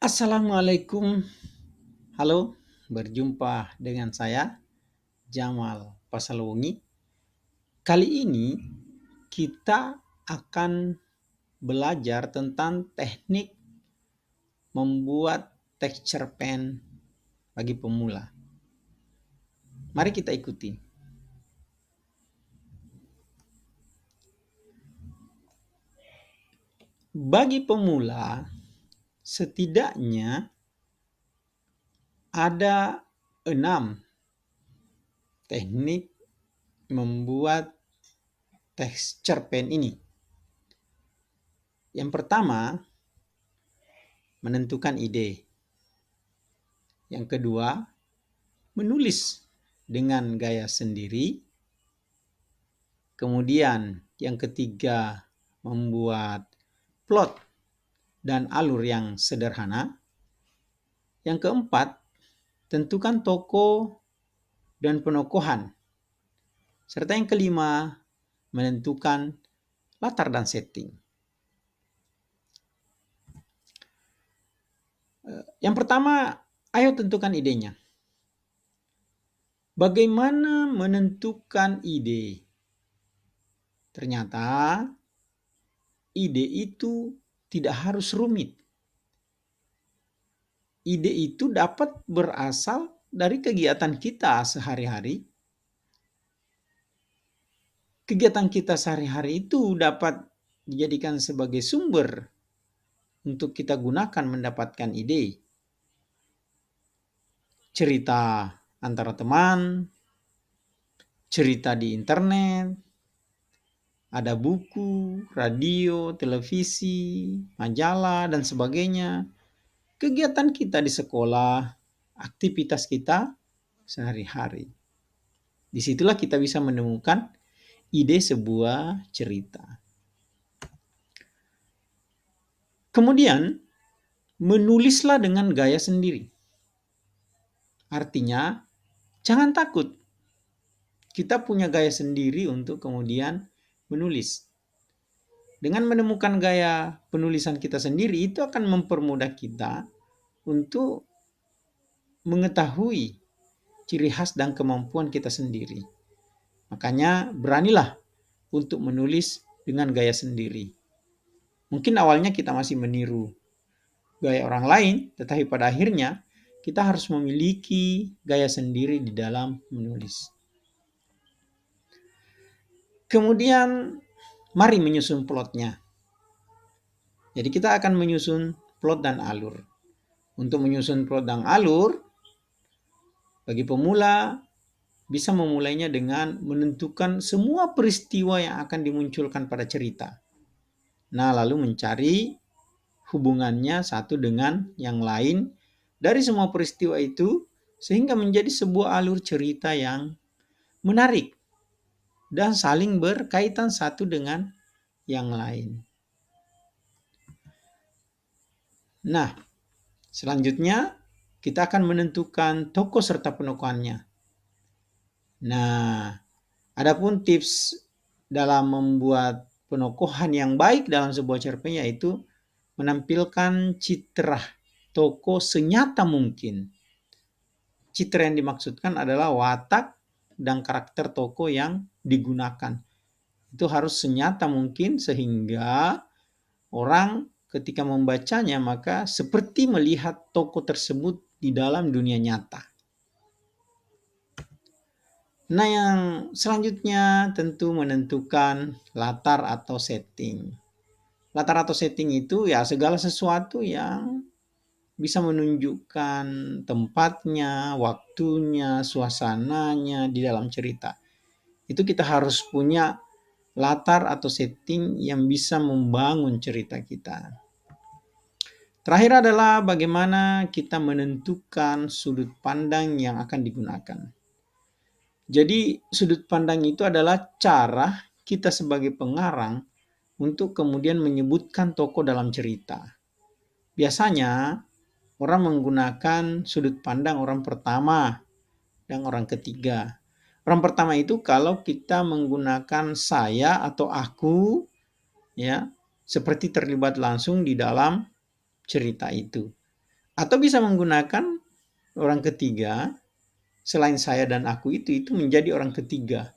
Assalamualaikum. Halo, berjumpa dengan saya Jamal Pasalongi. Kali ini kita akan belajar tentang teknik membuat texture pen bagi pemula. Mari kita ikuti. Bagi pemula, setidaknya ada 6 teknik membuat texture pen ini. Yang pertama, menentukan ide. Yang kedua, menulis dengan gaya sendiri. Kemudian yang ketiga, membuat plot dan alur yang sederhana. Yang keempat, tentukan tokoh dan penokohan. Serta yang kelima, menentukan latar dan setting. Yang pertama, ayo tentukan idenya. Bagaimana menentukan ide? Ternyata ide itu tidak harus rumit. Ide itu dapat berasal dari kegiatan kita sehari-hari. Kegiatan kita sehari-hari itu dapat dijadikan sebagai sumber untuk kita gunakan mendapatkan ide. Cerita antara teman, cerita di internet, ada buku, radio, televisi, majalah, dan sebagainya. Kegiatan kita di sekolah, aktivitas kita sehari-hari. Disitulah kita bisa menemukan ide sebuah cerita. Kemudian, menulislah dengan gaya sendiri. Artinya, jangan takut. Kita punya gaya sendiri untuk kemudian menulis. Dengan menemukan gaya penulisan kita sendiri, itu akan mempermudah kita untuk mengetahui ciri khas dan kemampuan kita sendiri. Makanya beranilah untuk menulis dengan gaya sendiri. Mungkin awalnya kita masih meniru gaya orang lain, tetapi pada akhirnya kita harus memiliki gaya sendiri di dalam menulis. Kemudian mari menyusun plotnya. Jadi kita akan menyusun plot dan alur. Untuk menyusun plot dan alur, bagi pemula bisa memulainya dengan menentukan semua peristiwa yang akan dimunculkan pada cerita. Nah, lalu mencari hubungannya satu dengan yang lain dari semua peristiwa itu sehingga menjadi sebuah alur cerita yang menarik dan saling berkaitan satu dengan yang lain. Nah, selanjutnya kita akan menentukan tokoh serta penokohannya. Nah, adapun tips dalam membuat penokohan yang baik dalam sebuah cerpen yaitu menampilkan citra tokoh senyata mungkin. Citra yang dimaksudkan adalah watak dan karakter tokoh yang digunakan. Itu harus senyata mungkin sehingga orang ketika membacanya maka seperti melihat tokoh tersebut di dalam dunia nyata. Nah, yang selanjutnya tentu menentukan latar atau setting. Latar atau setting itu ya segala sesuatu yang bisa menunjukkan tempatnya, waktunya, suasananya di dalam cerita. Itu kita harus punya latar atau setting yang bisa membangun cerita kita. Terakhir adalah bagaimana kita menentukan sudut pandang yang akan digunakan. Jadi sudut pandang itu adalah cara kita sebagai pengarang untuk kemudian menyebutkan tokoh dalam cerita. Biasanya orang menggunakan sudut pandang orang pertama dan orang ketiga. Orang pertama itu kalau kita menggunakan saya atau aku, ya, seperti terlibat langsung di dalam cerita itu. Atau bisa menggunakan orang ketiga selain saya dan aku itu menjadi orang ketiga.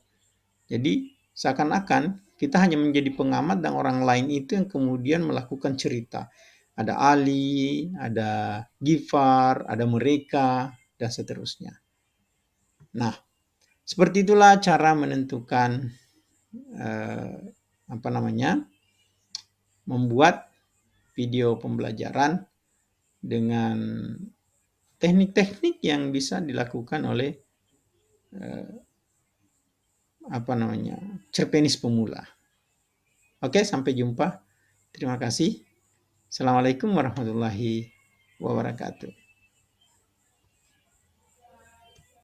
Jadi seakan-akan kita hanya menjadi pengamat dan orang lain itu yang kemudian melakukan cerita. Ada Ali, ada Gifar, ada mereka, dan seterusnya. Nah, seperti itulah cara menentukan eh, apa namanya, membuat video pembelajaran dengan teknik-teknik yang bisa dilakukan oleh eh, apa namanya, cerpenis pemula. Oke, sampai jumpa. Terima kasih. Assalamualaikum warahmatullahi wabarakatuh.